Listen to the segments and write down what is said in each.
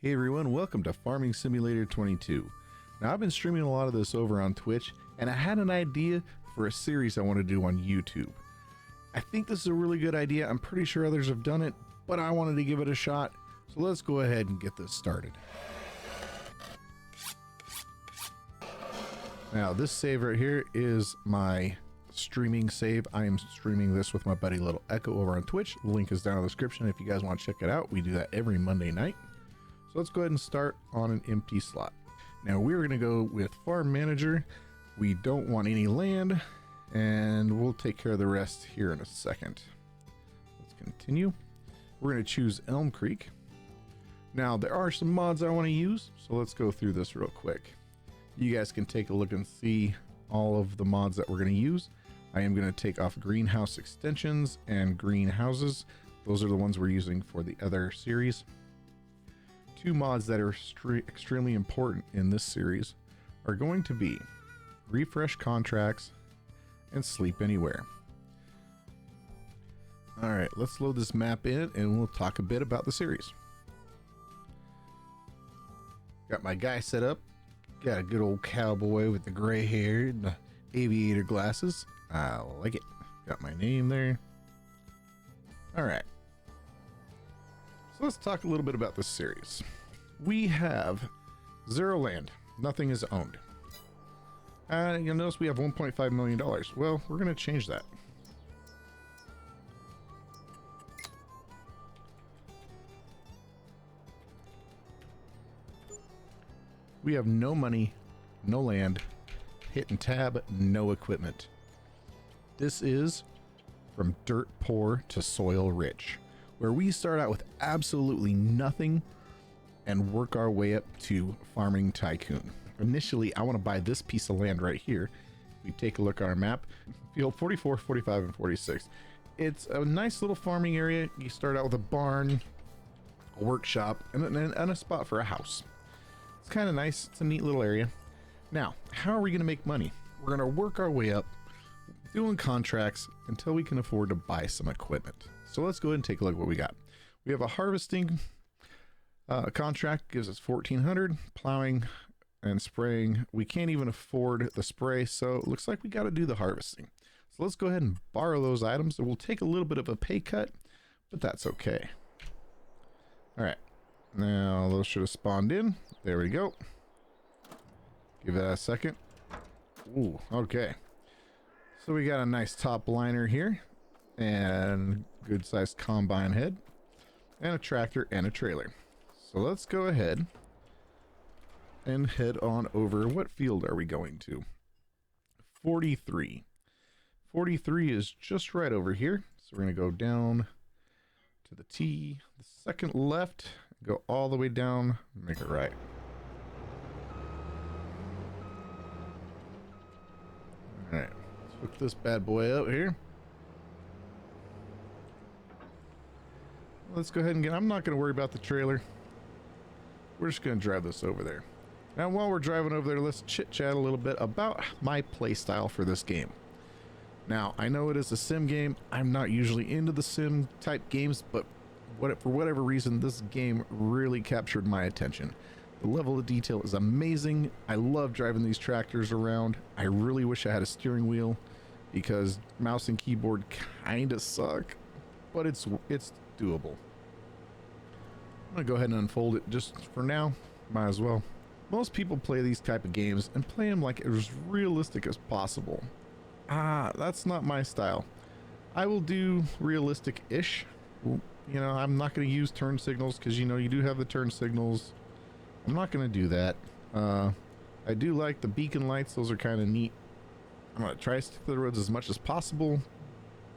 Hey everyone, welcome to Farming Simulator 22. Now I've been streaming a lot of this over on Twitch, and I had an idea for a series I want to do on YouTube. I think this is a really good idea. I'm pretty sure others have done it, but I wanted to give it a shot. So let's go ahead and get this started. Now this save right here is my streaming save. I am streaming this with my buddy Little Echo over on Twitch. The link is down in the description if you guys want to check it out. We do that every Monday night. So let's go ahead and start on an empty slot. Now we're going to go with Farm Manager. We don't want any land, and we'll take care of the rest here in a second. Let's continue. We're going to choose Elm Creek. Now there are some mods I want to use, so let's go through this real quick. You guys can take a look and see all of the mods that we're going to use. I am going to take off greenhouse extensions and greenhouses. Those are the ones we're using for the other series. Two mods that are extremely important in this series are going to be refresh contracts and sleep anywhere. All right, let's load this map in and we'll talk a bit about the series. Got my guy set up. Got a good old cowboy with the gray hair and the aviator glasses. I like it. Got my name there. All right. So let's talk a little bit about this series. We have 0 land. Nothing is owned. You'll notice we have $1.5 million. Well, we're going to change that. We have no money, no land, hitting tab, no equipment. This is from dirt poor to soil rich, where we start out with absolutely nothing and work our way up to Farming Tycoon. Initially, I want to buy this piece of land right here. We take a look at our map, field 44, 45, and 46. It's a nice little farming area. You start out with a barn, a workshop, and a spot for a house. It's kind of nice. It's a neat little area. Now, how are we going to make money? We're going to work our way up doing contracts until we can afford to buy some equipment. So let's go ahead and take a look at what we got. We have a harvesting contract, gives us 1,400. Plowing and spraying, we can't even afford the spray, so it looks like we got to do the harvesting. So let's go ahead and borrow those items. It will take a little bit of a pay cut, but that's okay. All right. Now those should have spawned in. There we go. Give that a second. Ooh, okay. So we got a nice top liner here and good sized combine head and a tractor and a trailer. So let's go ahead and head on over. What field are we going to? 43. 43 is just right over here. So we're going to go down to the T, the second left, go all the way down, make it right. All right, let's hook this bad boy up here. Let's go ahead and I'm not going to worry about the trailer. We're just going to drive this over there. Now, while we're driving over there, let's chit chat a little bit about my play style for this game. Now, I know it is a sim game. I'm not usually into the sim type games, but for whatever reason, this game really captured my attention. The level of detail is amazing. I love driving these tractors around. I really wish I had a steering wheel because mouse and keyboard kind of suck, but it's doable. I'm gonna go ahead and unfold it just for now. Might as well. Most people play these type of games and play them like as realistic as possible. That's not my style. I will do realistic-ish. You know, I'm not going to use turn signals because, you know, you do have the turn signals. I'm not going to do that. I do like the beacon lights. Those are kind of neat. I'm going to try to stick to the roads as much as possible,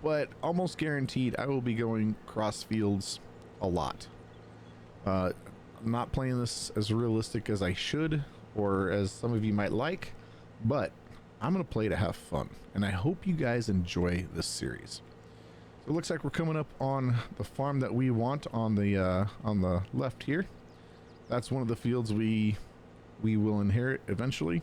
but almost guaranteed I will be going cross fields a lot. I'm not playing this as realistic as I should or as some of you might like, but I'm going to play to have fun, and I hope you guys enjoy this series. So it looks like we're coming up on the farm that we want on the left here. That's one of the fields we will inherit eventually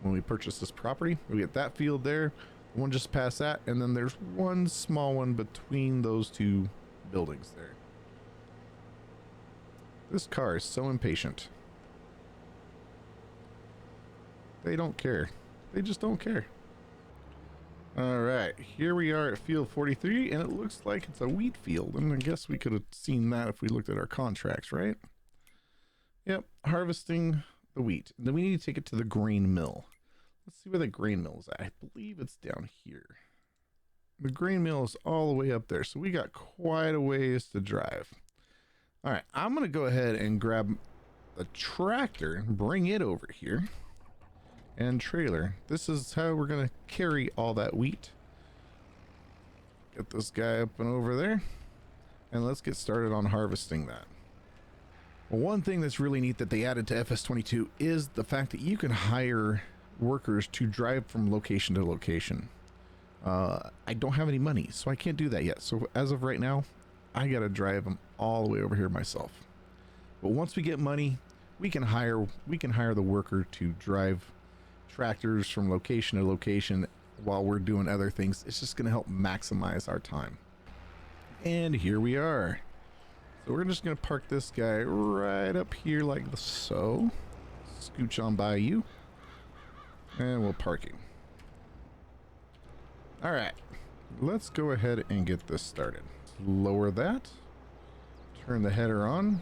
when we purchase this property. We get that field there, one just past that, and then there's one small one between those two buildings there. This car is so impatient. They don't care. They just don't care. All right, here we are at field 43, and it looks like it's a wheat field. And I guess we could have seen that if we looked at our contracts, right? Yep, harvesting the wheat. And then we need to take it to the grain mill. Let's see where the grain mill is at. I believe it's down here. The grain mill is all the way up there, so we got quite a ways to drive. All right, I'm going to go ahead and grab the tractor and bring it over here. And trailer. This is how we're going to carry all that wheat. Get this guy up and over there. And let's get started on harvesting that. Well, one thing that's really neat that they added to FS22 is the fact that you can hire workers to drive from location to location. I don't have any money, so I can't do that yet. So as of right now, I got to drive them all the way over here myself. But once we get money, we can hire the worker to drive tractors from location to location while we're doing other things. It's just going to help maximize our time. And here we are. So we're just going to park this guy right up here like so. Scooch on by you. And we'll park him. All right. Let's go ahead and get this started. Lower that. Turn the header on.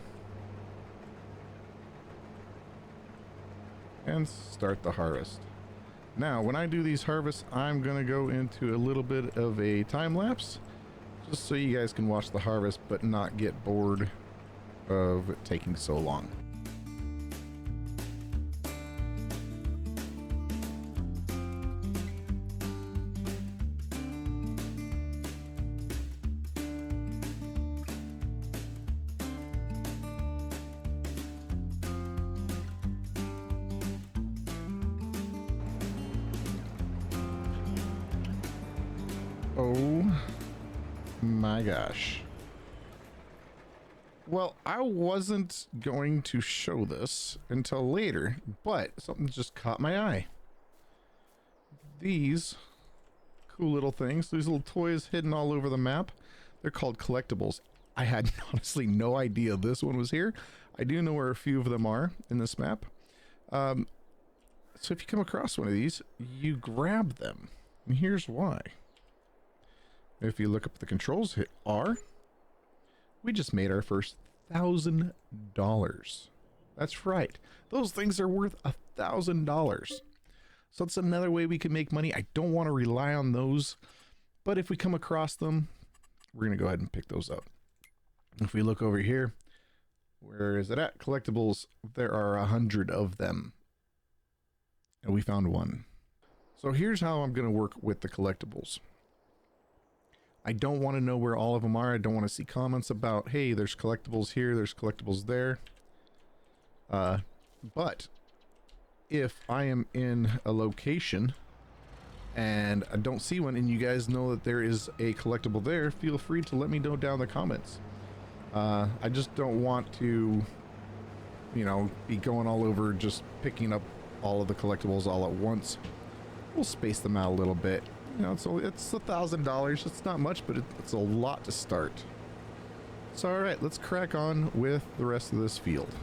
And start the harvest. Now, when I do these harvests, I'm going to go into a little bit of a time lapse just so you guys can watch the harvest but not get bored of it taking so long. Oh my gosh. Well, I wasn't going to show this until later, but something just caught my eye. These cool little things, these little toys hidden all over the map, they're called collectibles. I had honestly no idea this one was here. I do know where a few of them are in this map. So if you come across one of these, you grab them. And here's why. If you look up the controls, hit R, we just made our first $1,000. That's right. Those things are worth $1,000. So it's another way we can make money. I don't want to rely on those, but if we come across them, we're going to go ahead and pick those up. If we look over here, where is it at? Collectibles, there are 100 of them. And we found one. So here's how I'm going to work with the collectibles. I don't want to know where all of them are. I don't want to see comments about, hey, there's collectibles here, there's collectibles there. But if I am in a location and I don't see one and you guys know that there is a collectible there, feel free to let me know down in the comments. I just don't want to, you know, be going all over just picking up all of the collectibles all at once. We'll space them out a little bit. You know, it's $1,000. It's not much, but it's a lot to start. So, all right, let's crack on with the rest of this field.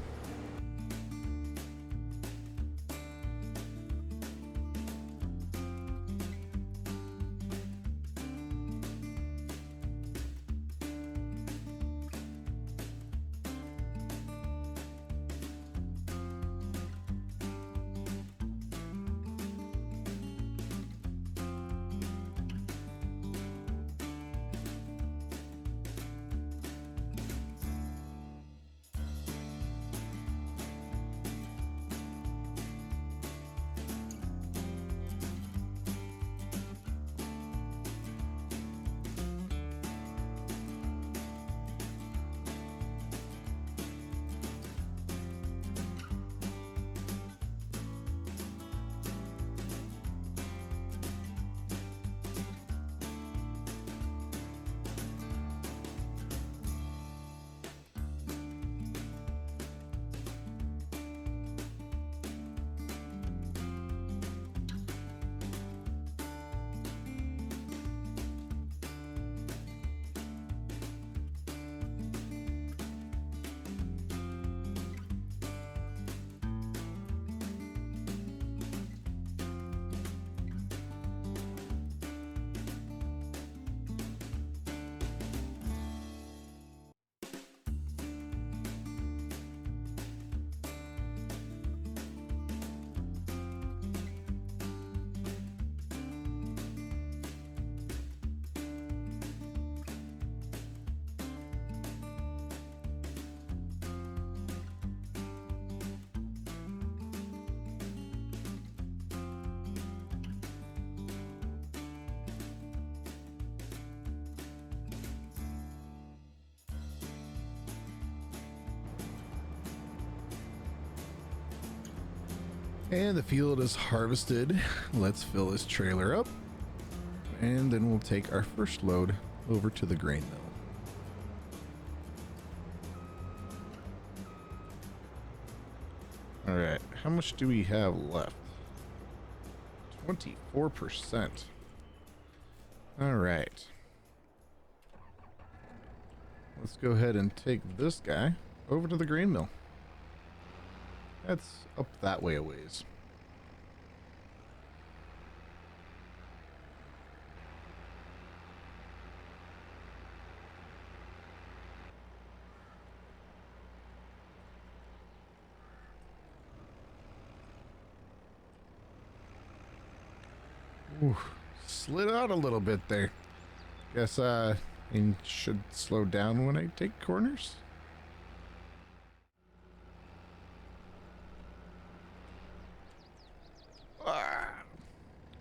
And the field is harvested. Let's fill this trailer up. And then we'll take our first load over to the grain mill. All right, how much do we have left? 24%. All right. Let's go ahead and take this guy over to the grain mill. That's up that way a ways. Ooh, slid out a little bit there. Guess I should slow down when I take corners.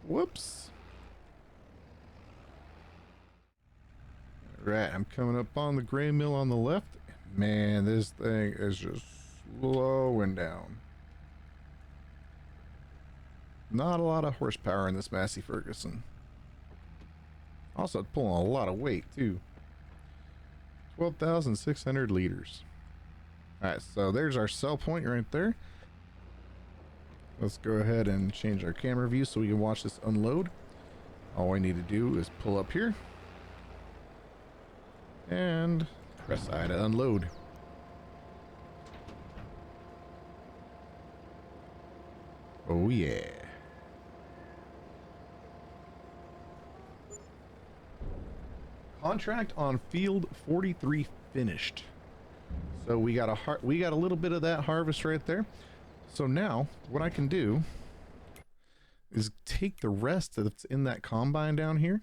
Whoops. Alright, I'm coming up on the grain mill on the left. Man, this thing is just slowing down. Not a lot of horsepower in this Massey Ferguson. Also pulling a lot of weight too. 12,600 liters. Alright, so there's our sell point right there. Let's go ahead and change our camera view so we can watch this unload. All I need to do is pull up here and press I to unload. Oh yeah. Contract on field 43 finished. So we got a little bit of that harvest right there. So now what I can do is take the rest that's in that combine down here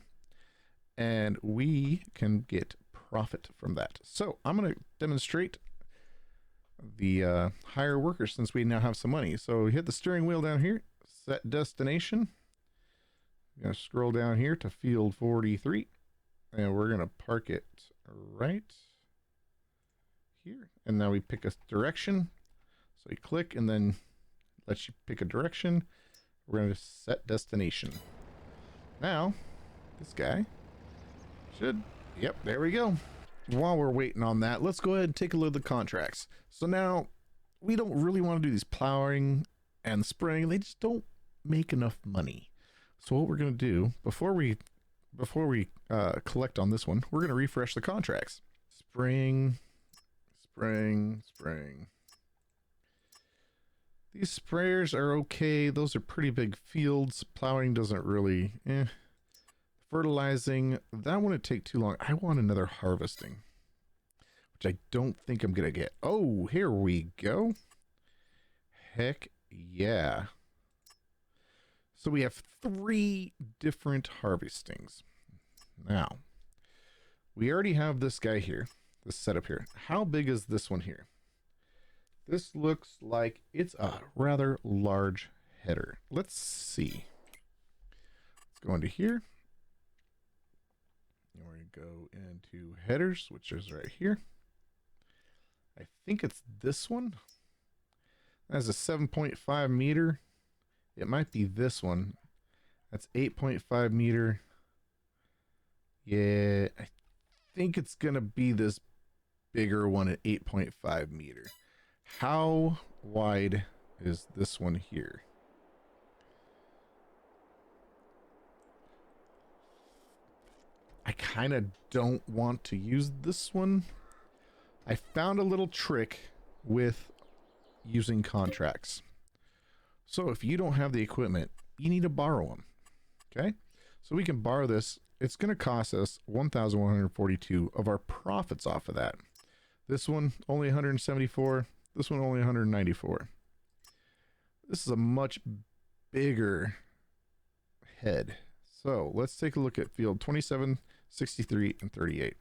and we can get profit from that. So I'm going to demonstrate the hire workers since we now have some money. So hit the steering wheel down here, set destination. I'm going to scroll down here to field 43 and we're going to park it right here. And now we pick a direction. So you click and then lets you pick a direction. We're going to set destination. Now, this guy should, yep, there we go. While we're waiting on that, let's go ahead and take a look at the contracts. So now, we don't really want to do these plowing and spraying. They just don't make enough money. So what we're going to do, before we collect on this one, we're going to refresh the contracts. Spraying. These sprayers are okay. Those are pretty big fields. Plowing doesn't really, Fertilizing, that wouldn't take too long. I want another harvesting, which I don't think I'm going to get. Oh, here we go. Heck yeah. So we have 3 different harvestings. Now, we already have this guy here, this setup here. How big is this one here? This looks like it's a rather large header. Let's see. Let's go into here. And we're going to go into headers, which is right here. I think it's this one. That's a 7.5 meter. It might be this one. That's 8.5 meter. Yeah, I think it's going to be this bigger one at 8.5 meter. How wide is this one here? I kind of don't want to use this one. I found a little trick with using contracts. So if you don't have the equipment, you need to borrow them. Okay? So we can borrow this. It's going to cost us 1,142 of our profits off of that. This one only 174. This one only 194. This is a much bigger head. So let's take a look at field 27, 63, and 38.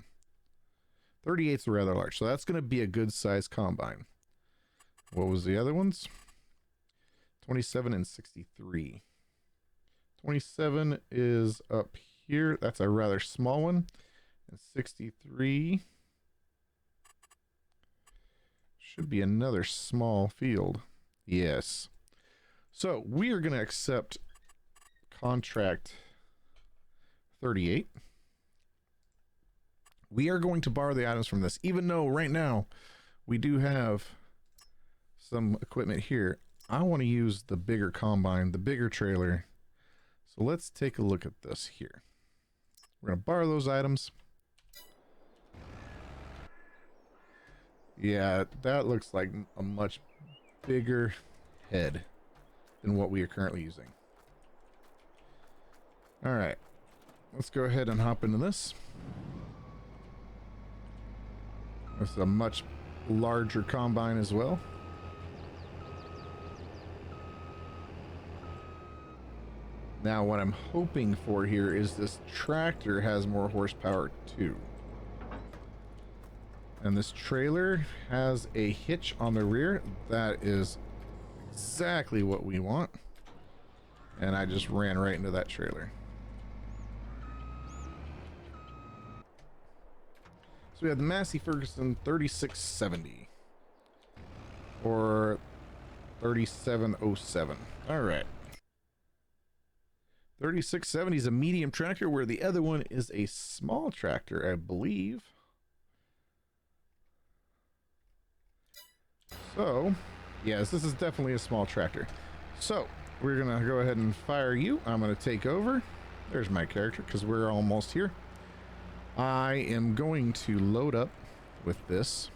38 is rather large, so that's going to be a good size combine. What was the other ones? 27 and 63. 27 is up here. That's a rather small one. And 63 should be another small field. Yes. So we are going to accept contract 38. We are going to borrow the items from this, even though right now we do have some equipment here. I want to use the bigger combine, the bigger trailer. So let's take a look at this here. We're going to borrow those items. Yeah, that looks like a much bigger head than what we are currently using. All right, let's go ahead and hop into this. This is a much larger combine as well. Now what I'm hoping for here is this tractor has more horsepower too. And this trailer has a hitch on the rear. That is exactly what we want. And I just ran right into that trailer. So we have the Massey Ferguson 3670 or 3707. All right. 3670 is a medium tractor, where the other one is a small tractor, I believe. So, yes, this is definitely a small tractor. So, we're going to go ahead and fire you. I'm going to take over. There's my character, because we're almost here. I am going to load up with this.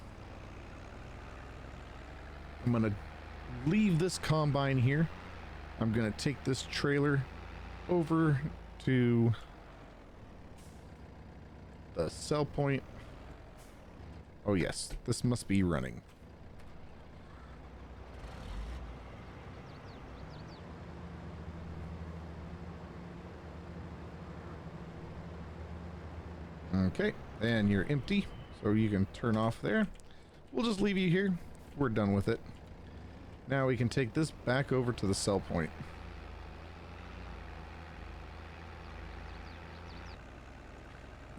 I'm going to leave this combine here. I'm going to take this trailer over to the sell point. Oh yes, this must be running. Okay, and you're empty, so you can turn off there. We'll just leave you here. We're done with it. Now we can take this back over to the sell point.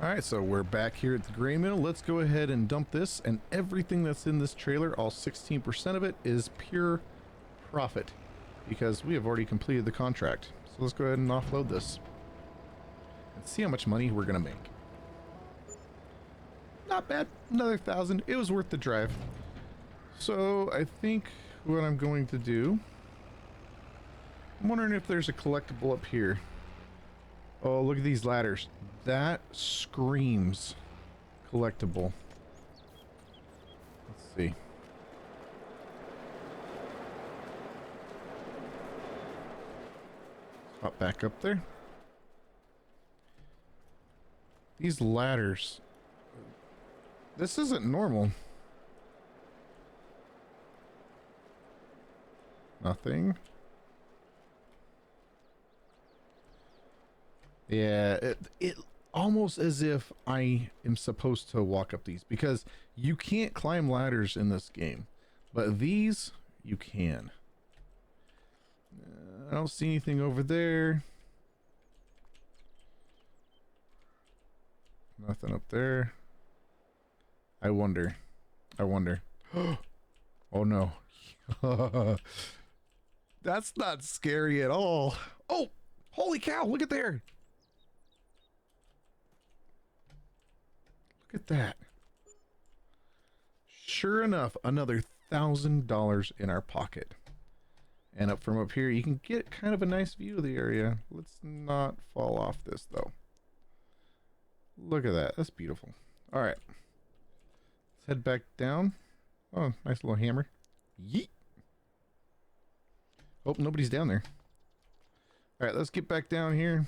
Alright, so we're back here at the grain mill. Let's go ahead and dump this, and everything that's in this trailer, all 16% of it, is pure profit, because we have already completed the contract. So let's go ahead and offload this and see how much money we're going to make. Not bad. Another 1,000. It was worth the drive. So I think what I'm going to do, I'm wondering if there's a collectible up here. Oh, look at these ladders. That screams collectible. Let's see. Hop back up there. These ladders. This isn't normal. Nothing. Yeah, it almost as if I am supposed to walk up these, because you can't climb ladders in this game, but these you can. I don't see anything over there. Nothing up there. I wonder. Oh no. That's not scary at all. Oh, holy cow, look at there. Look at that. Sure enough, another $1,000 in our pocket. And up from up here, you can get kind of a nice view of the area. Let's not fall off this though. Look at that. That's beautiful. All right. Let's head back down. Oh, nice little hammer. Yeet. Oh, nobody's down there. All right, let's get back down here.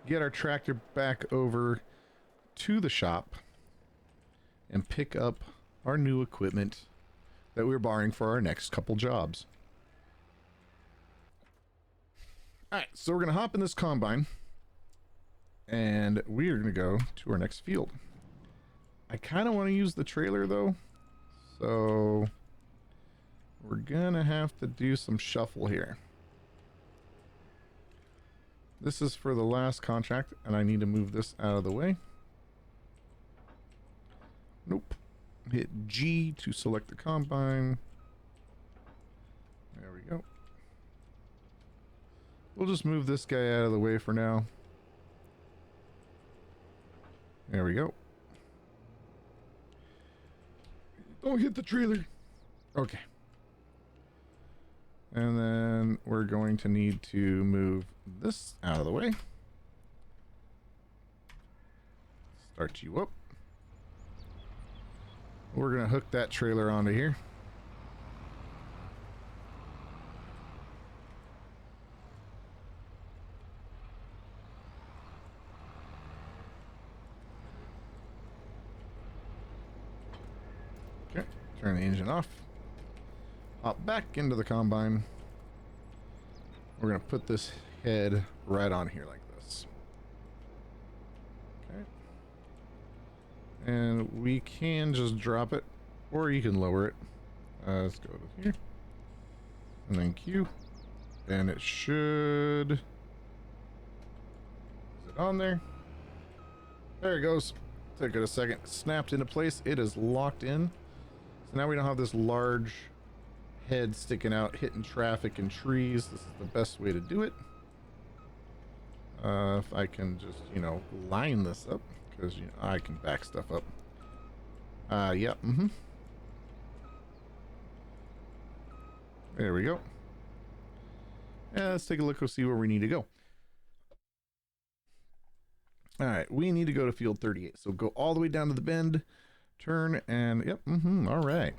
Get our tractor back over to the shop and pick up our new equipment that we're borrowing for our next couple jobs. All right, so we're going to hop in this combine and we are going to go to our next field. I kind of want to use the trailer though, so we're going to have to do some shuffle here. This is for the last contract, and I need to move this out of the way. Nope. Hit G to select the combine. There we go. We'll just move this guy out of the way for now. There we go. Don't hit the trailer. Okay. And then we're going to need to move this out of the way. Start you up. We're going to hook that trailer onto here. Okay, turn the engine off. Hop back into the combine. We're going to put this head right on here like this. Okay. And we can just drop it, or you can lower it. Let's go to here. And then Q. And it should... Is it on there? There it goes. Took it a second. Snapped into place. It is locked in. So now we don't have this large head sticking out, hitting traffic and trees. This is the best way to do it. If I can just, you know, line this up, because, you know, I can back stuff up. Yep, There we go. Yeah, let's take a look and see where we need to go. All right, we need to go to field 38. So go all the way down to the bend, turn, and yep, all right.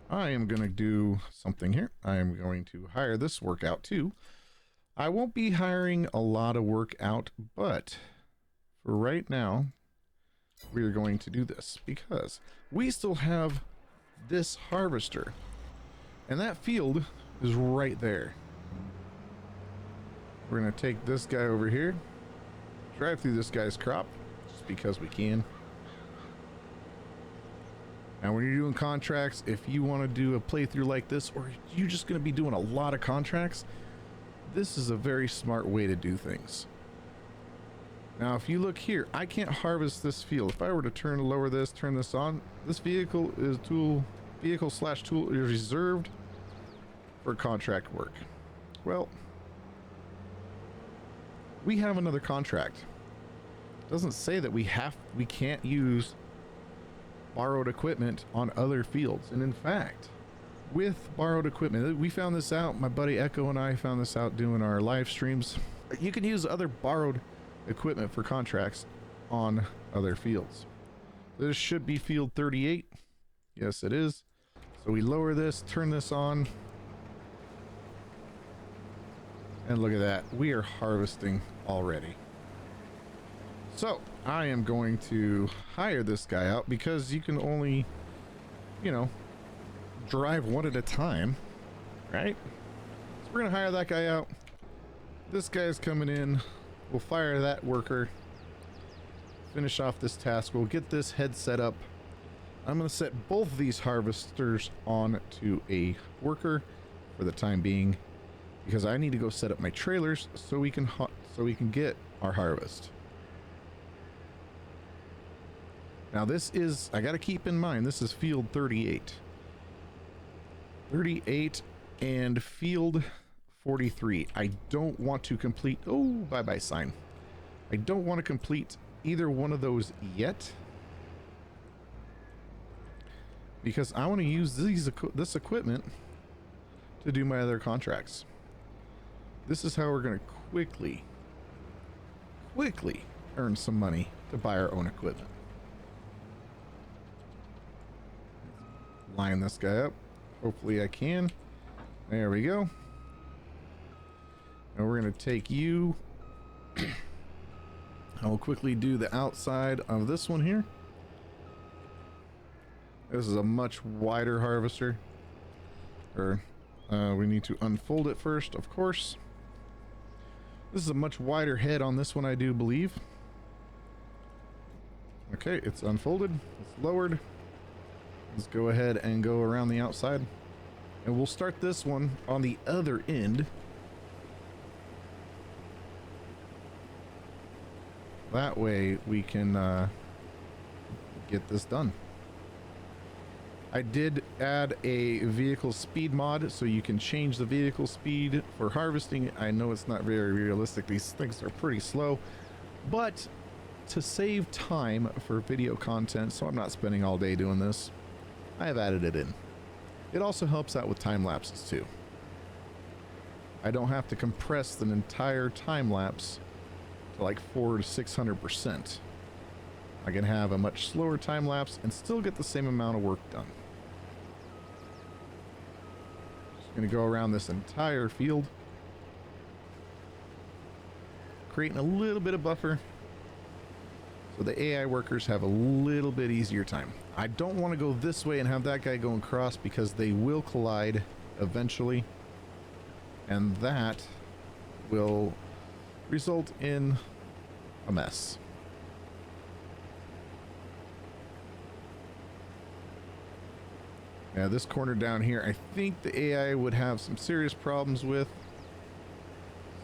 I am going to do something here. I am going to hire this work out too. I won't be hiring a lot of work out, but for right now, we are going to do this because we still have this harvester, and that field is right there. We're going to take this guy over here, drive through this guy's crop, just because we can. Now, when you're doing contracts, if you want to do a playthrough like this, or you're just going to be doing a lot of contracts, this is a very smart way to do things. Now, if you look here, I can't harvest this field. If I were to lower this, turn this on, this vehicle is vehicle/tool is reserved for contract work. Well, we have another contract. It doesn't say that we can't use borrowed equipment on other fields. And in fact, with borrowed equipment, we found this out, my buddy Echo and I found this out doing our live streams. You can use other borrowed equipment for contracts on other fields. This should be field 38. Yes, it is. So we lower this, turn this on, and look at that. We are harvesting already. So I am going to hire this guy out because you can only, you know, drive one at a time, right? So we're going to hire that guy out. This guy's coming in. We'll fire that worker. Finish off this task. We'll get this head set up. I'm going to set both of these harvesters on to a worker for the time being because I need to go set up my trailers so we can get our harvest. Now this is, I got to keep in mind, this is field 38. 38 and field 43. I don't want to complete, oh, bye-bye sign. I don't want to complete either one of those yet, because I want to use this equipment to do my other contracts. This is how we're going to quickly earn some money to buy our own equipment. Line this guy up. Hopefully I can. There we go. And we're going to take you. I'll quickly do the outside of this one here. This is a much wider harvester. We need to unfold it first, of course. This is a much wider head on this one, I do believe. Okay, it's unfolded. It's lowered. Let's go ahead and go around the outside. And we'll start this one on the other end. That way we can get this done. I did add a vehicle speed mod, so you can change the vehicle speed for harvesting. I know it's not very realistic. These things are pretty slow, but to save time for video content, so I'm not spending all day doing this, I have added it in. It also helps out with time lapses too. I don't have to compress an entire time lapse to like 400 to 600%. I can have a much slower time lapse and still get the same amount of work done. Just going to go around this entire field, creating a little bit of buffer so the AI workers have a little bit easier time. I don't want to go this way and have that guy going across because they will collide eventually, and that will result in a mess. Now this corner down here, I think the AI would have some serious problems with,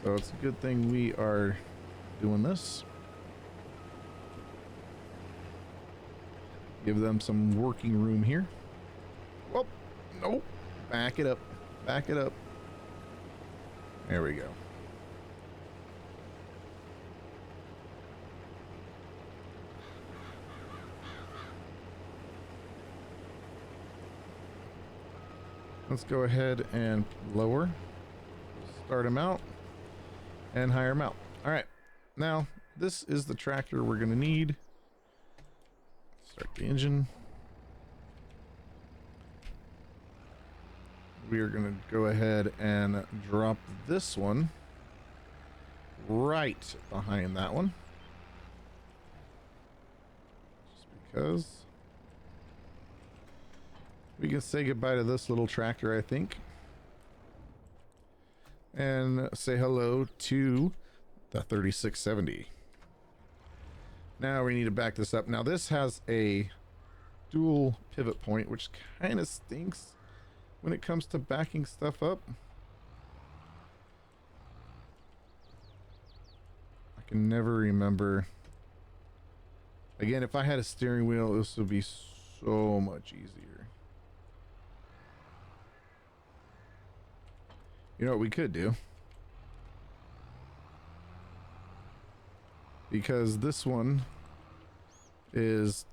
so it's a good thing we are doing this. Give them some working room here. Whoop, nope, back it up, back it up. There we go. Let's go ahead and lower, start them out, and hire them out. All right, now this is the tractor we're gonna need. Start the engine. We are gonna go ahead and drop this one right behind that one, just because we can say goodbye to this little tractor, I think, and say hello to the 3670. Now we need to back this up. Now this has a dual pivot point, which kind of stinks when it comes to backing stuff up. I can never remember. Again, if I had a steering wheel, this would be so much easier. You know what we could do? Because this one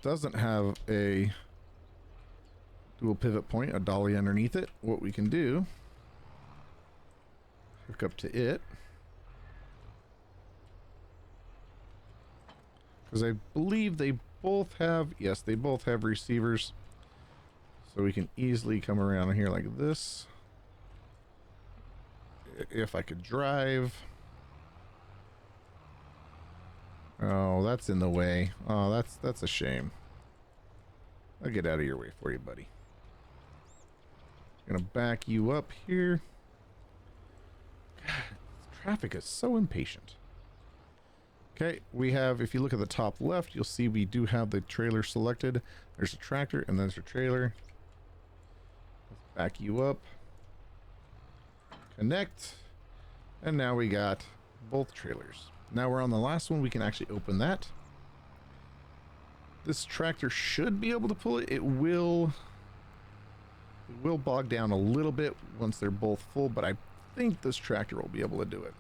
doesn't have a dual pivot point, a dolly underneath it. What we can do, hook up to it, because I believe they both have, yes, they both have receivers, so we can easily come around here like this. If I could drive. Oh, that's in the way. Oh, that's a shame. I'll get out of your way for you, buddy. Gonna back you up here. God, traffic is so impatient. Okay, we have, if you look at the top left, you'll see we do have the trailer selected. There's a tractor and there's a trailer. Let's back you up. Connect, and now we got both trailers. Now we're on the last one. We can actually open that. This tractor should be able to pull it. It will bog down a little bit once they're both full, but I think this tractor will be able to do it.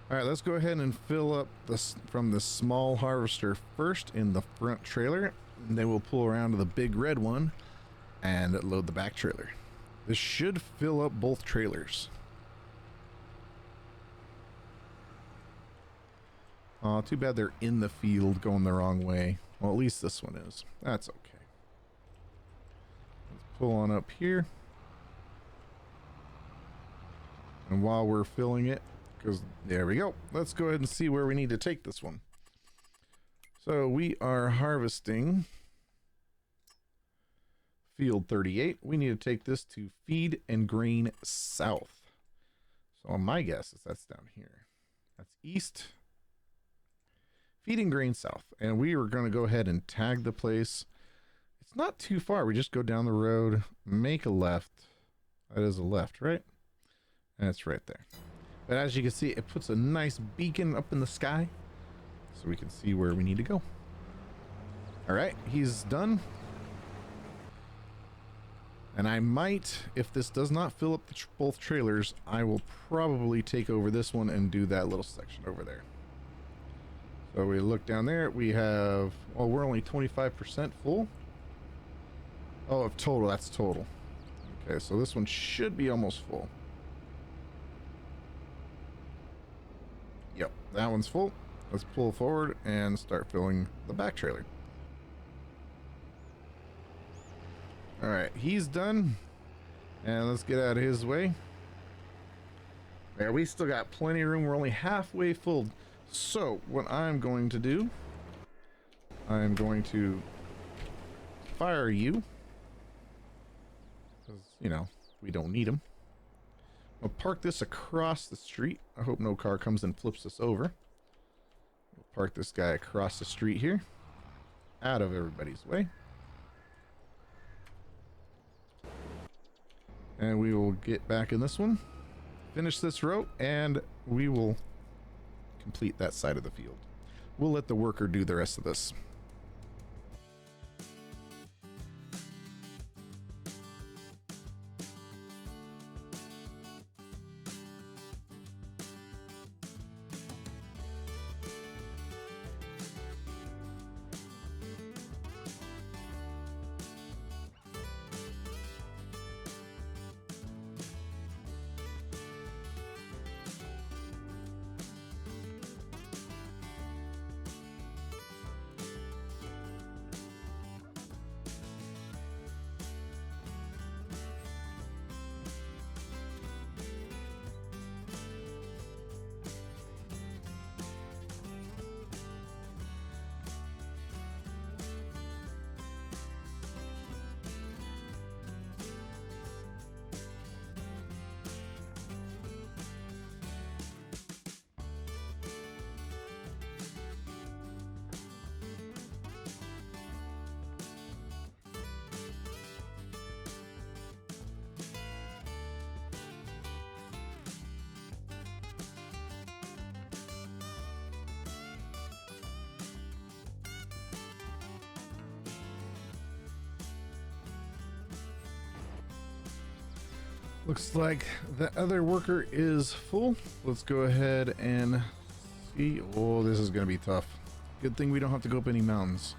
All right, let's go ahead and fill up this from the small harvester first in the front trailer, and then we'll pull around to the big red one and load the back trailer. This should fill up both trailers. Oh, too bad they're in the field going the wrong way. Well, at least this one is. That's okay. Let's pull on up here. And while we're filling it, because there we go. Let's go ahead and see where we need to take this one. So we are harvesting field 38. We need to take this to feed and grain south. So my guess is that's down here. That's east. Feed and grain south. And we are going to go ahead and tag the place. It's not too far. We just go down the road, make a left. That is a left, right? And it's right there. But as you can see, it puts a nice beacon up in the sky so we can see where we need to go. All right, he's done. And I might, if this does not fill up the both trailers, I will probably take over this one and do that little section over there. So we look down there, we have, oh, we're only 25% full. Oh, of total, that's total. Okay, so this one should be almost full. Yep, that one's full. Let's pull forward and start filling the back trailer. All right, he's done. And let's get out of his way. Yeah, we still got plenty of room. We're only halfway full. So what I'm going to do, I'm going to fire you. Because, you know, we don't need them. I'll park this across the street. I hope no car comes and flips us over. We'll park this guy across the street here. Out of everybody's way. And we will get back in this one. Finish this row, and we will complete that side of the field. We'll let the worker do the rest of this. Looks like the other worker is full. Let's go ahead and see. Oh, this is going to be tough. Good thing we don't have to go up any mountains.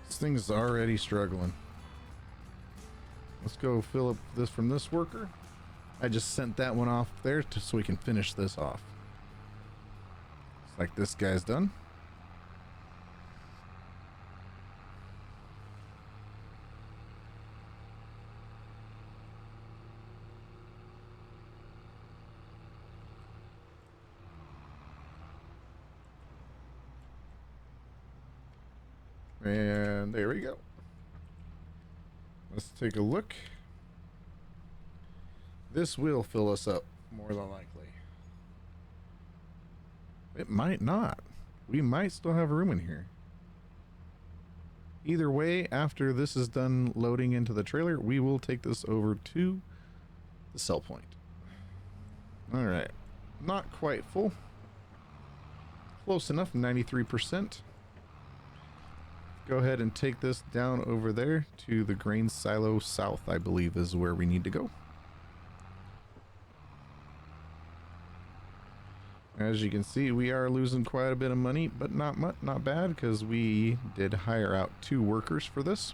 This thing's already struggling. Let's go fill up this from this worker. I just sent that one off there so we can finish this off. Looks like this guy's done. And there we go. Let's take a look. This will fill us up, more than likely. It might not. We might still have room in here. Either way, after this is done loading into the trailer, we will take this over to the sell point. Alright. Not quite full. Close enough, 93%. Go ahead and take this down over there to the grain silo south, I believe is where we need to go. As you can see, we are losing quite a bit of money, but not much, not bad, because we did hire out 2 workers for this.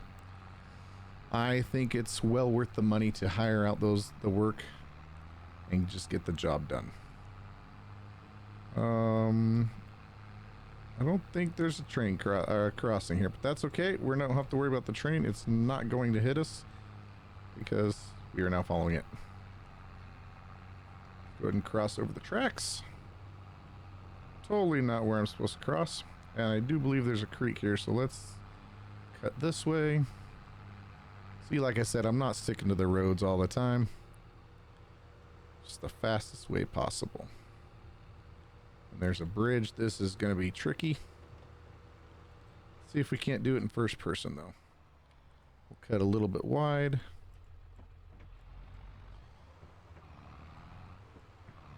I think it's well worth the money to hire out the work and just get the job done. I don't think there's a train crossing here, but that's okay. We don't have to worry about the train. It's not going to hit us because we are now following it. Go ahead and cross over the tracks. Totally not where I'm supposed to cross. And I do believe there's a creek here, so let's cut this way. See, like I said, I'm not sticking to the roads all the time. Just the fastest way possible. And there's a bridge. This is going to be tricky. See if we can't do it in first person, though. We'll cut a little bit wide.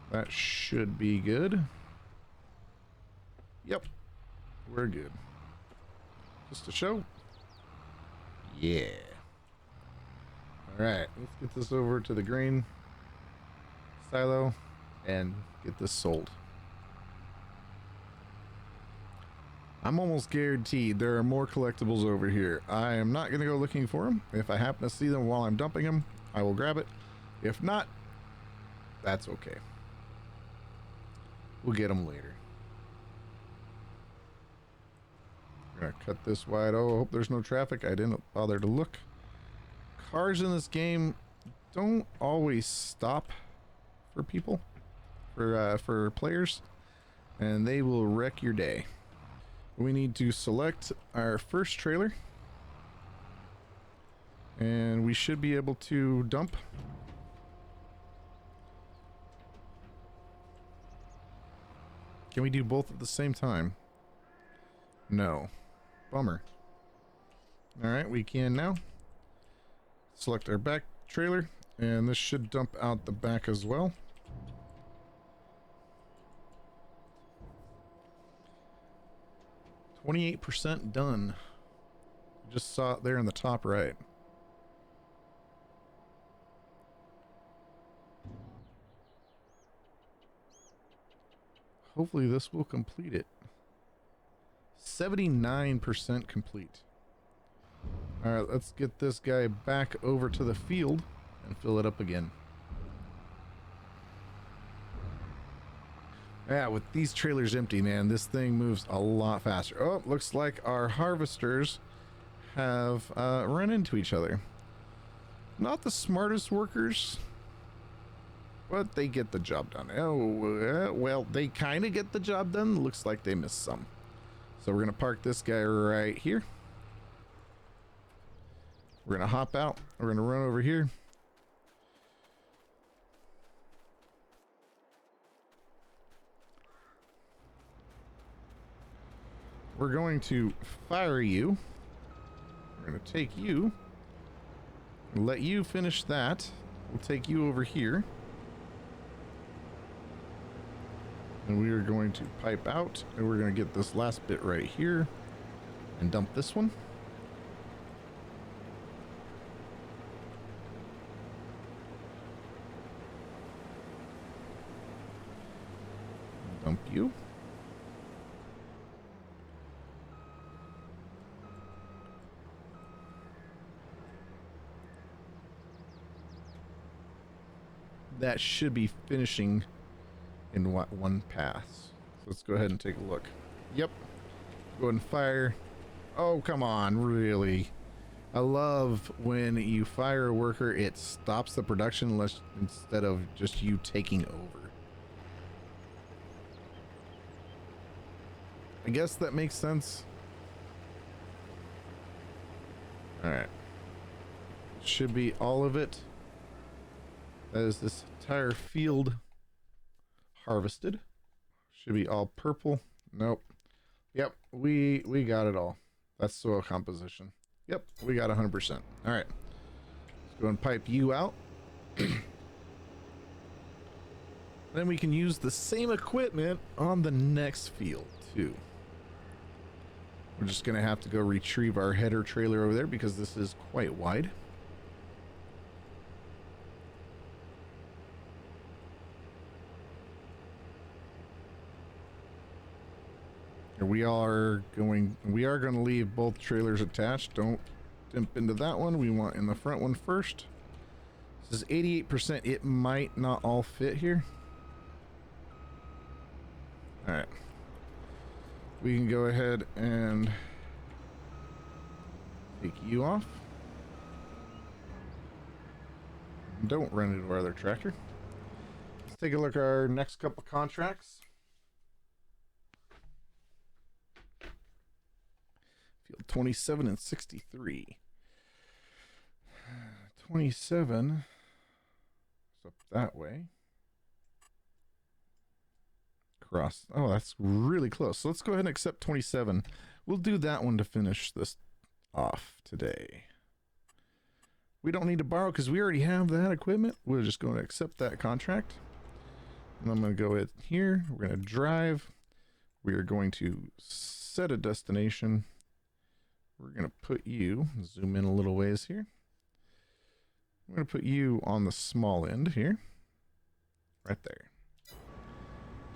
That should be good. Yep. We're good. Just to show. Yeah. All right, let's get this over to the grain silo and get this sold. I'm almost guaranteed there are more collectibles over here. I am not going to go looking for them. If I happen to see them while I'm dumping them, I will grab it. If not, that's okay. We'll get them later. I'm going to cut this wide. Oh, I hope there's no traffic. I didn't bother to look. Cars in this game don't always stop for people, for players, and they will wreck your day. We need to select our first trailer, and we should be able to dump. Can we do both at the same time? No. Bummer. Alright, we can now. Select our back trailer, and this should dump out the back as well. %28 done. Just saw it there in the top right. Hopefully this will complete it. 79% complete. Alright, let's get this guy back over to the field and fill it up again. Yeah, with these trailers empty, man, this thing moves a lot faster. Oh, looks like our harvesters have run into each other. Not the smartest workers, but they get the job done. Oh, well, they kind of get the job done. Looks like they missed some. So we're going to park this guy right here. We're going to hop out. We're going to run over here. We're going to fire you. We're going to take you. Let you finish that. We'll take you over here. And we are going to pipe out. And we're going to get this last bit right here. And dump this one. Dump you. That should be finishing in one pass. So let's go ahead and take a look. Yep. Go ahead and fire. Oh, come on, really? I love when you fire a worker, it stops the production instead of just you taking over. I guess that makes sense. Alright. Should be all of it. That is this entire field harvested. Should be all purple. Nope. Yep, we got it all. That's soil composition. Yep, we got 100%. All right. Let's go and pipe you out. Then we can use the same equipment on the next field too. We're just gonna have to go retrieve our header trailer over there because this is quite wide. We are going to leave both trailers attached. Don't dimp into that one. We want in the front one first. This is 88%. It might not all fit here. All right. We can go ahead and take you off. Don't run into our other tractor. Let's take a look at our next couple contracts. Field 27 and 63. 27 is up that way. Cross. Oh, that's really close. So let's go ahead and accept 27. We'll do that one to finish this off today. We don't need to borrow because we already have that equipment. We're just going to accept that contract. And I'm going to go in here. We're going to drive. We are going to set a destination. We're going to put you, zoom in a little ways here. I'm going to put you on the small end here. Right there.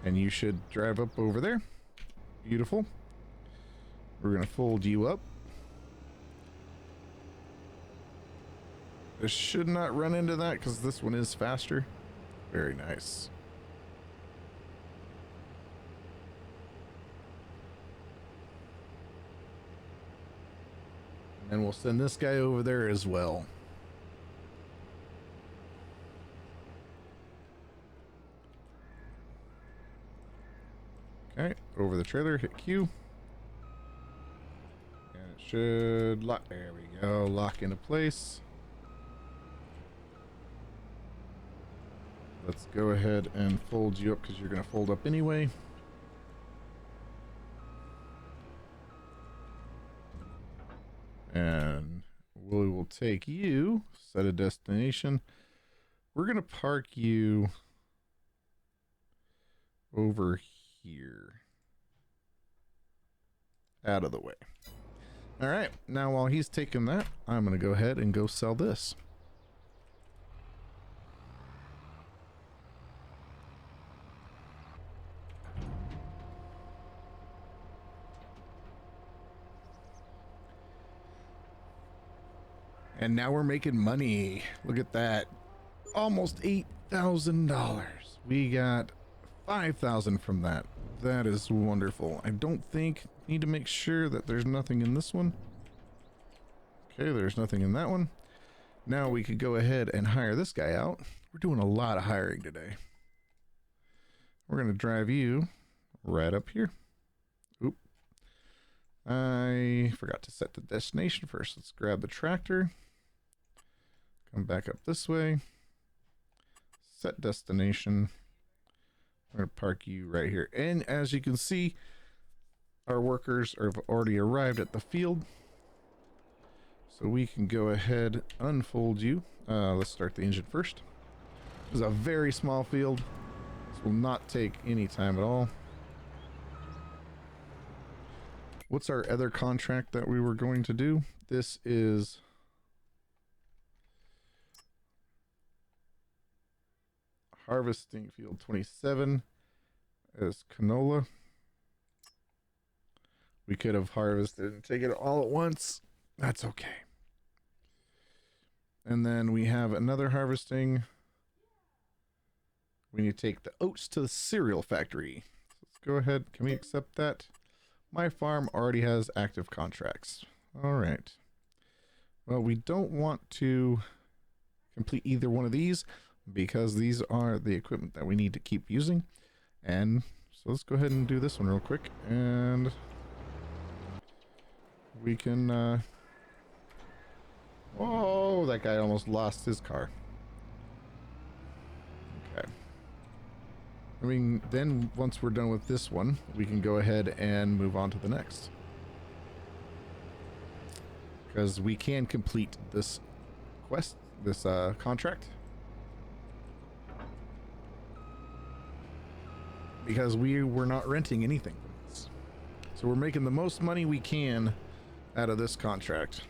And you should drive up over there. Beautiful. We're going to fold you up. This should not run into that because this one is faster. Very nice. And we'll send this guy over there as well. Okay, over the trailer, hit Q. And it should lock. There we go. Lock into place. Let's go ahead and fold you up because you're going to fold up anyway. And we will take you, set a destination. We're going to park you over here. Out of the way. All right. Now, while he's taking that, I'm going to go ahead and go sell this. And now we're making money. Look at that. Almost $8,000. We got 5,000 from that. That is wonderful. I don't think, need to make sure that there's nothing in this one. Okay, there's nothing in that one. Now we could go ahead and hire this guy out. We're doing a lot of hiring today. We're going to drive you right up here. Oop. I forgot to set the destination first. Let's grab the tractor. Come back up this way. Set destination. I'm going to park you right here. And as you can see, our workers have already arrived at the field. So we can go ahead, unfold you. Let's start the engine first. This is a very small field. This will not take any time at all. What's our other contract that we were going to do? This is harvesting field 27 as canola. We could have harvested and taken it all at once. That's okay. And then we have another harvesting. We need to take the oats to the cereal factory. Let's go ahead. Can we accept that? My farm already has active contracts. All right. Well, we don't want to complete either one of these because these are the equipment that we need to keep using. And so let's go ahead and do this one real quick. And we can... Oh, that guy almost lost his car. Okay. I mean, then once we're done with this one, we can go ahead and move on to the next. Because we can complete this quest, this contract. Because we were not renting anything from this. So we're making the most money we can out of this contract.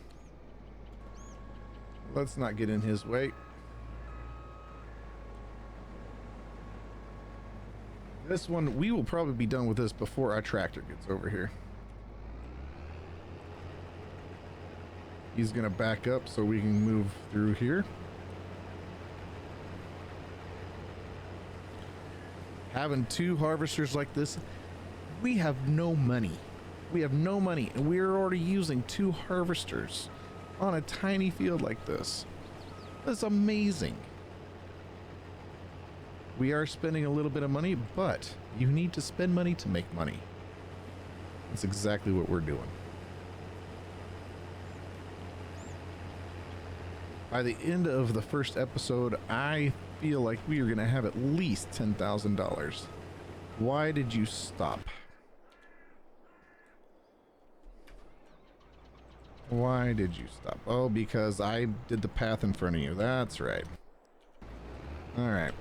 Let's not get in his way. This one, we will probably be done with this before our tractor gets over here. He's gonna back up so we can move through here. Having two harvesters like this, we have no money. We have no money, and we're already using two harvesters on a tiny field like this. That's amazing. We are spending a little bit of money, but you need to spend money to make money. That's exactly what we're doing. By the end of the first episode, I feel like we are going to have at least $10,000. Why did you stop? Why did you stop? Oh, because I did the path in front of you. That's right. All right.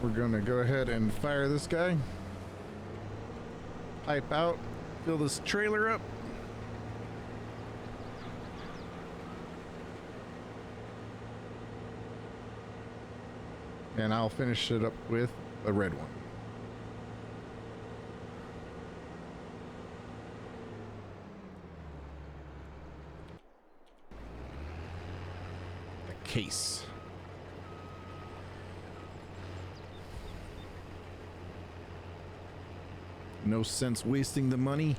We're gonna go ahead and fire this guy. Pipe out, fill this trailer up. And I'll finish it up with a red one. The case. No sense wasting the money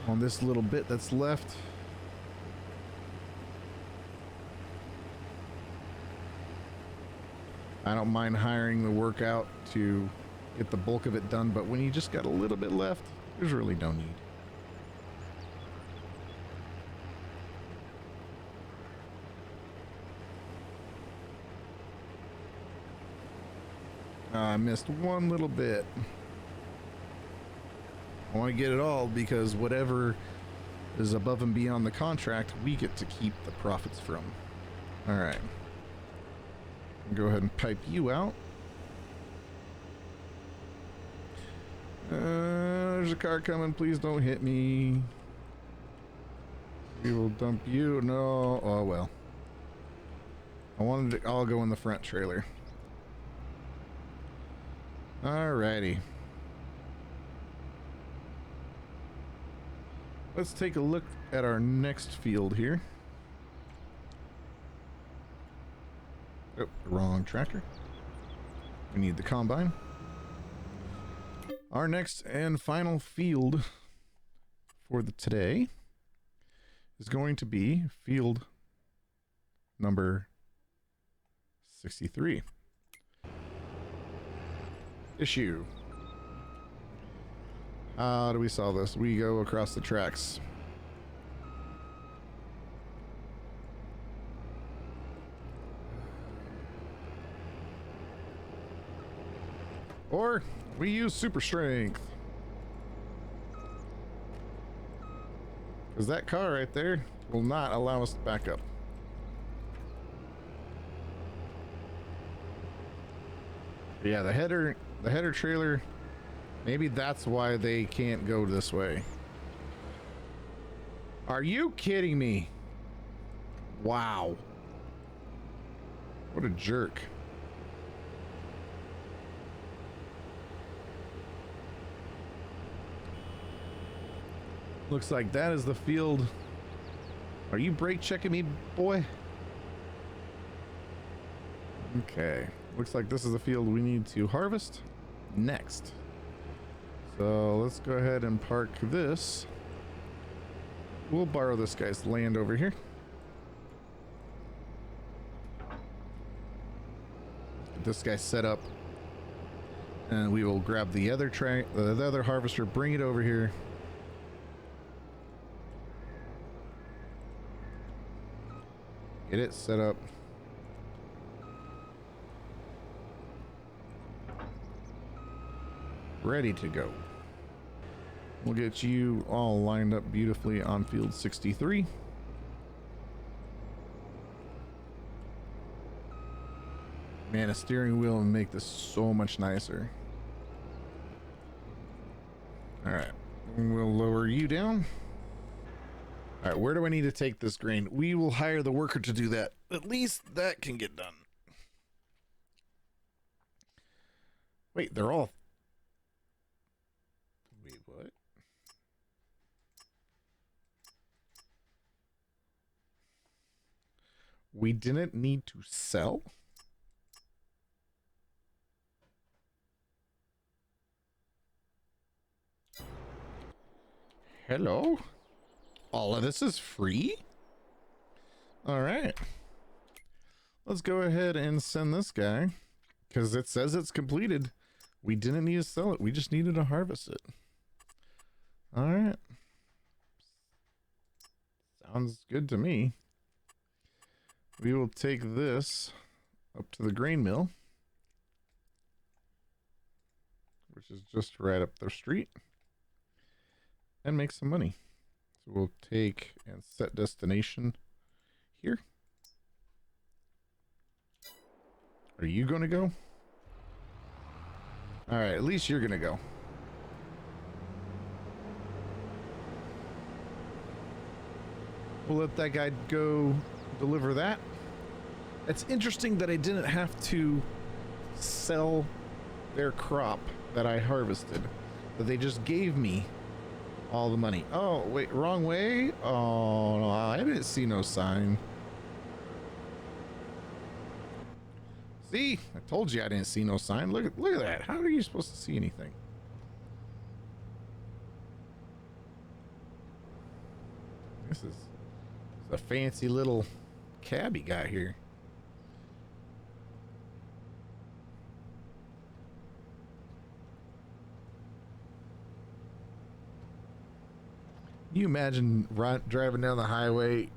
on this little bit that's left. I don't mind hiring the work out to get the bulk of it done, but when you just got a little bit left, there's really no need. I missed one little bit. I want to get it all because whatever is above and beyond the contract, we get to keep the profits from. All right. Go ahead and pipe you out. There's a car coming. Please don't hit me. We will dump you. No. Oh, well. I wanted to all go in the front trailer. Alrighty. Let's take a look at our next field here. Oh, wrong tractor. We need the combine. Our next and final field for today is going to be field number 63. Issue. How do we solve this? We go across the tracks. Or we use super strength. Because that car right there will not allow us to back up. Yeah, the header trailer, maybe that's why they can't go this way. Are you kidding me? Wow. What a jerk. Looks like that is the field. Are you brake checking me, boy? Okay. Looks like this is the field we need to harvest next. So let's go ahead and park this. We'll borrow this guy's land over here. Get this guy set up. And we will grab the other harvester, bring it over here. Get it set up. Ready to go. We'll get you all lined up beautifully on field 63. Man, a steering wheel will make this so much nicer. All right, we'll lower you down. All right, where do I need to take this grain? We will hire the worker to do that. At least that can get done. Wait, they're all... Wait, what? We didn't need to sell? Hello? All of this is free? All right. Let's go ahead and send this guy, because it says it's completed. We didn't need to sell it. We just needed to harvest it. All right. Sounds good to me. We will take this up to the grain mill, which is just right up the street, and make some money. So we'll take and set destination here. Are you going to go? All right, at least you're gonna go. We'll let that guy go deliver that. It's interesting that I didn't have to sell their crop that I harvested, that they just gave me all the money. Oh, wait, wrong way? Oh, no, I didn't see no sign. See? I told you I didn't see no sign. Look at that. How are you supposed to see anything? This is a fancy little cabbie guy here. Can you imagine driving down the highway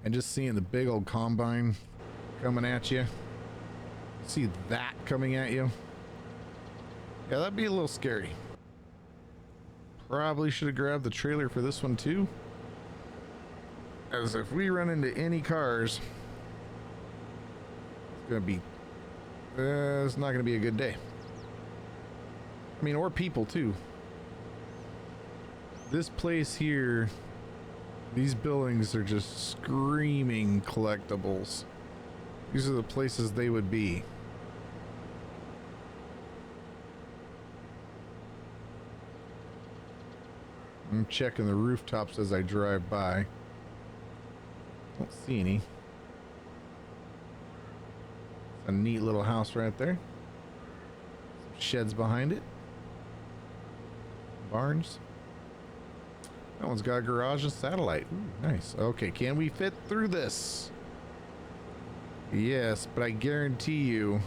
and just seeing the big old combine coming at you? See that coming at you? Yeah, that'd be a little scary. Probably should have grabbed the trailer for this one too. As if we run into any cars, it's gonna be, it's not gonna be a good day. I mean, or people too. This place here, these buildings are just screaming collectibles. These are the places they would be. I'm checking the rooftops as I drive by. Don't see any. It's a neat little house right there. Some sheds behind it. Barns. That one's got a garage and satellite. Ooh, nice. Okay, can we fit through this? Yes, but I guarantee you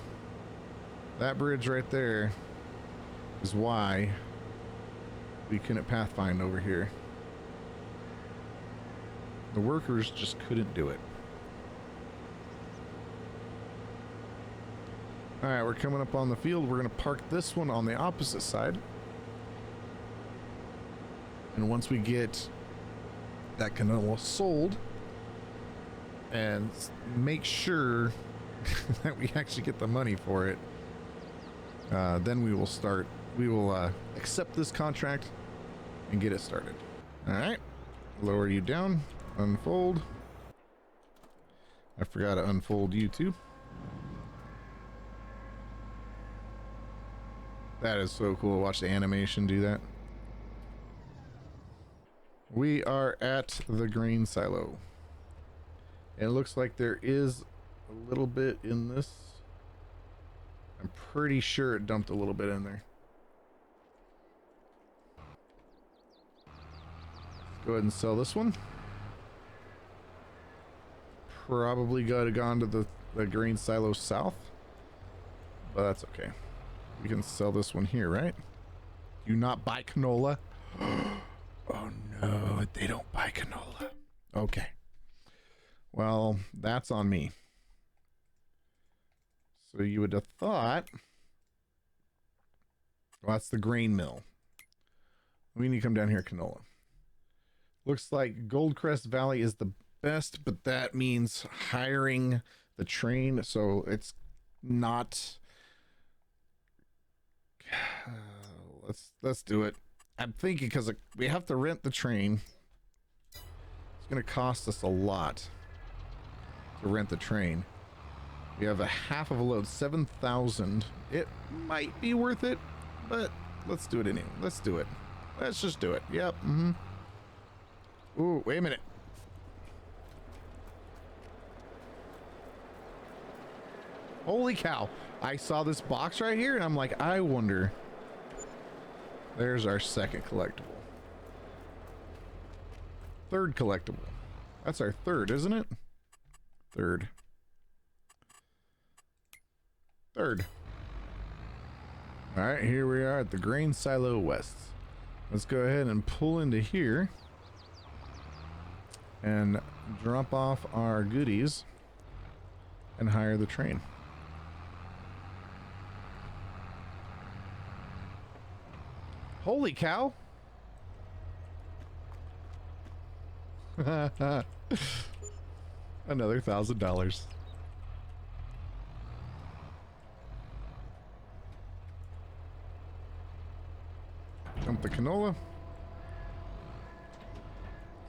that bridge right there is why we couldn't pathfind over here. The workers just couldn't do it. All right, we're coming up on the field. We're going to park this one on the opposite side. And once we get that canola sold and make sure that we actually get the money for it, then we will accept this contract and get it started. All right, lower you down, unfold. I forgot to unfold you too. That is so cool. Watch the animation do that. We are at the grain silo. And it looks like there is a little bit in this. I'm pretty sure it dumped a little bit in there. Let's go ahead and sell this one. Probably got to gone to the grain silo south. But that's okay. We can sell this one here, right? Do not buy canola. Oh no, they don't buy canola. Okay. Well, that's on me. So you would have thought, well, that's the grain mill. We need to come down here, canola. Looks like Goldcrest Valley is the best, but that means hiring the train, so it's not. Let's do it. I'm thinking because we have to rent the train. It's going to cost us a lot to rent the train. We have a half of a load, 7,000. It might be worth it, but let's do it anyway. Let's do it. Let's just do it. Yep. Ooh, wait a minute. Holy cow. I saw this box right here and I'm like, I wonder. There's our second collectible. Third collectible. That's our third, isn't it? Third. All right, here we are at the Grain Silo West. Let's go ahead and pull into here and drop off our goodies and hire the train. Holy cow. Another $1,000. the canola. Is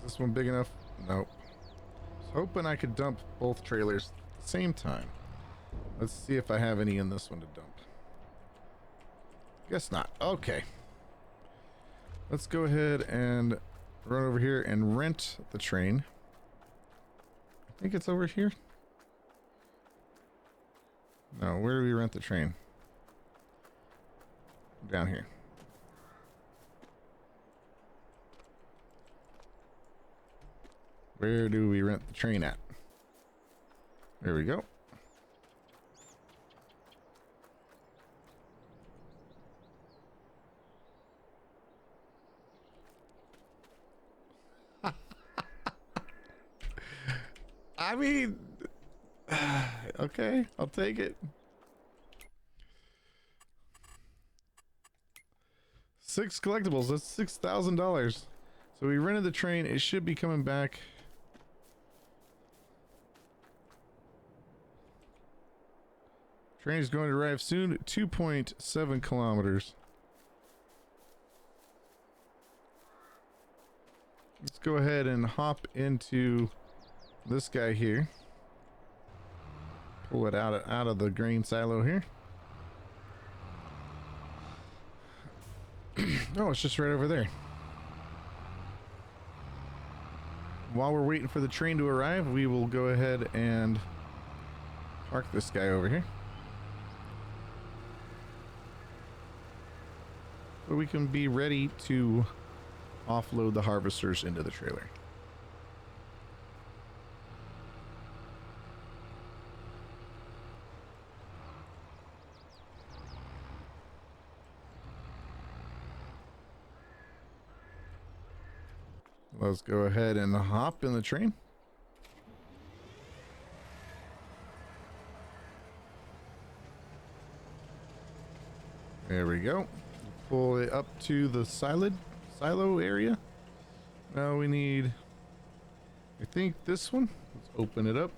this one big enough? Nope. I was hoping I could dump both trailers at the same time. Let's see if I have any in this one to dump. Guess not. Okay. Let's go ahead and run over here and rent the train. I think it's over here. No, where do we rent the train? Down here. Where do we rent the train at? There we go. I mean, okay, I'll take it. 6 collectibles, that's $6,000. So we rented the train, it should be coming back. Train is going to arrive soon, 2.7 kilometers. Let's go ahead and hop into this guy here. Pull it out of the grain silo here. Oh, it's just right over there. While we're waiting for the train to arrive, we will go ahead and park this guy over here. So we can be ready to offload the harvesters into the trailer. Let's go ahead and hop in the train. There we go. Pull it up to the silo area. Now we need, I think, this one. Let's open it up.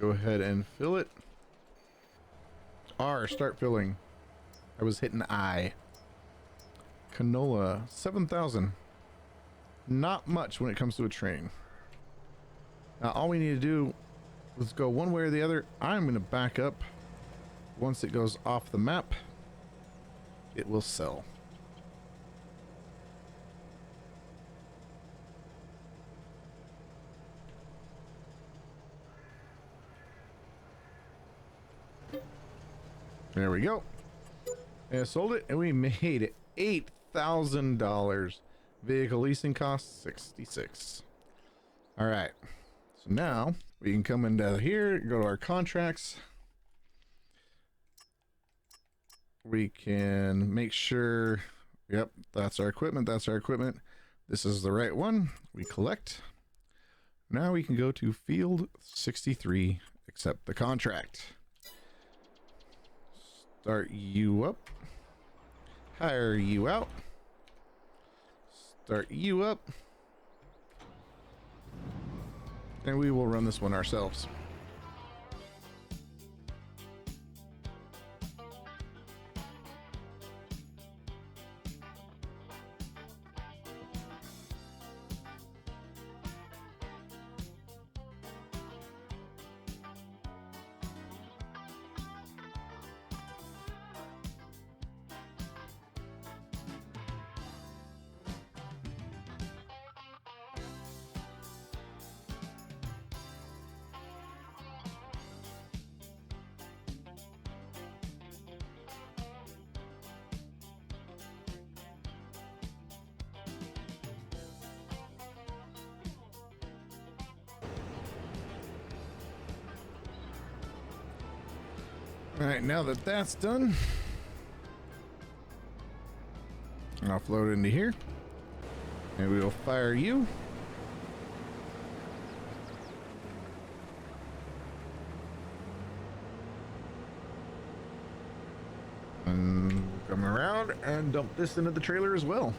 Go ahead and fill it. R, start filling. I was hitting I. Canola, 7,000. Not much when it comes to a train. Now all we need to do is go one way or the other. I'm going to back up. Once it goes off the map, it will sell. There we go. And I sold it and we made $8,000. Vehicle leasing cost $66. All right. So now we can come into here, go to our contracts. We can make sure, yep, that's our equipment. That's our equipment. This is the right one. We collect. Now we can go to field 63, accept the contract. Start you up. Hire you out. Start you up. And we will run this one ourselves. All right, now that that's done, I'll offload into here, and we will fire you. And we'll come around and dump this into the trailer as well.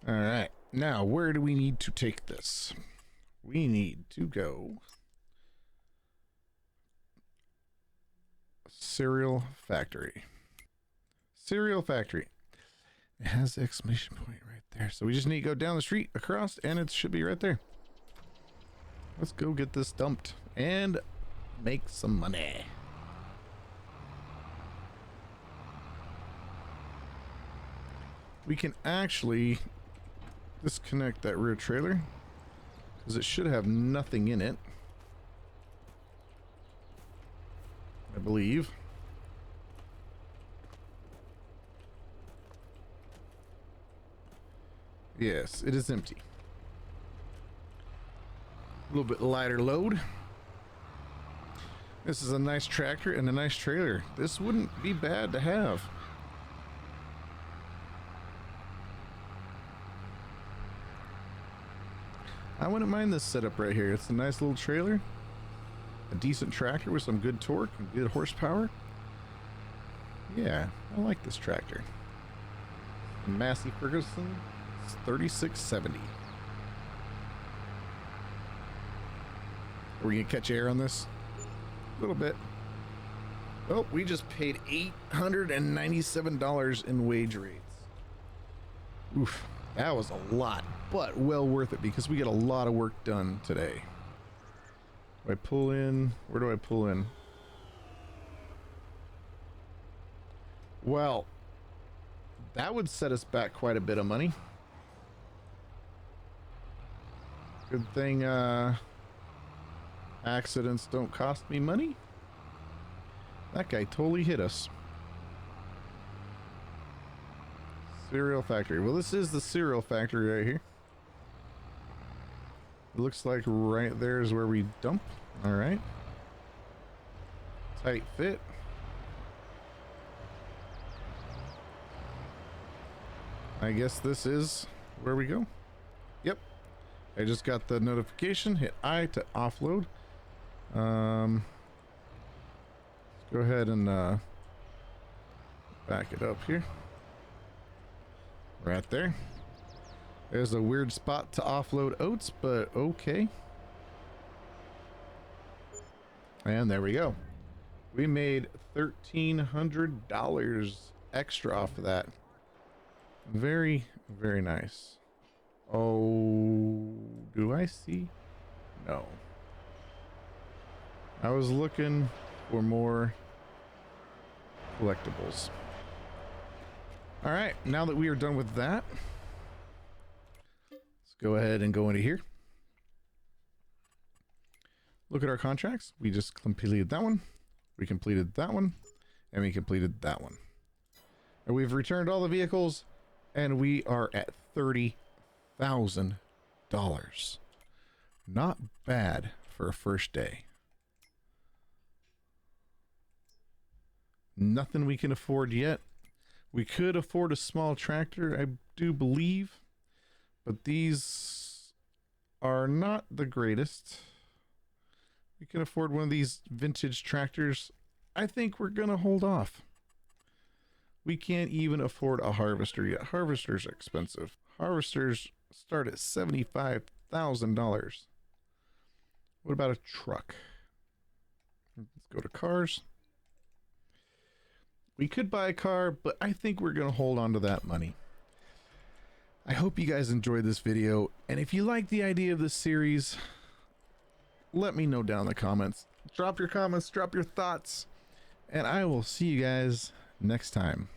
All right, now where do we need to take this? We need to go cereal factory. Cereal factory. It has the exclamation point right there. So we just need to go down the street across and it should be right there. Let's go get this dumped and make some money. We can actually disconnect that rear trailer because it should have nothing in it, I believe. Yes, it is empty. A little bit lighter load. This is a nice tractor and a nice trailer. This wouldn't be bad to have. I wouldn't mind this setup right here. It's a nice little trailer, a decent tractor with some good torque and good horsepower. Yeah, I like this tractor. Massey Ferguson 3670. Are we gonna catch air on this? A little bit. Oh, we just paid $897 in wage rates. Oof, that was a lot, but well worth it because we get a lot of work done today. Do I pull in? Where do I pull in? Well, that would set us back quite a bit of money. Good thing accidents don't cost me money. That guy totally hit us. Cereal factory. Well, this is the cereal factory right here. It looks like right there is where we dump. All right. Tight fit. I guess this is where we go. Yep. I just got the notification. Hit I to offload. Let's go ahead and back it up here. Right there. There's a weird spot to offload oats, but okay. And there we go. We made $1,300 extra off of that. Very, very nice. Oh, do I see? No. I was looking for more collectibles. All right, now that we are done with that, let's go ahead and go into here. Look at our contracts. We just completed that one. We completed that one. And we completed that one. And we've returned all the vehicles. And we are at $30,000. Not bad for a first day. Nothing we can afford yet. We could afford a small tractor, I do believe. But these are not the greatest. We can afford one of these vintage tractors. I think we're going to hold off. We can't even afford a harvester yet. Harvesters are expensive. Harvesters start at $75,000. What about a truck? Let's go to cars. We could buy a car, but I think we're going to hold on to that money. I hope you guys enjoyed this video. And if you like the idea of this series, let me know down in the comments. Drop your comments, drop your thoughts, and I will see you guys next time.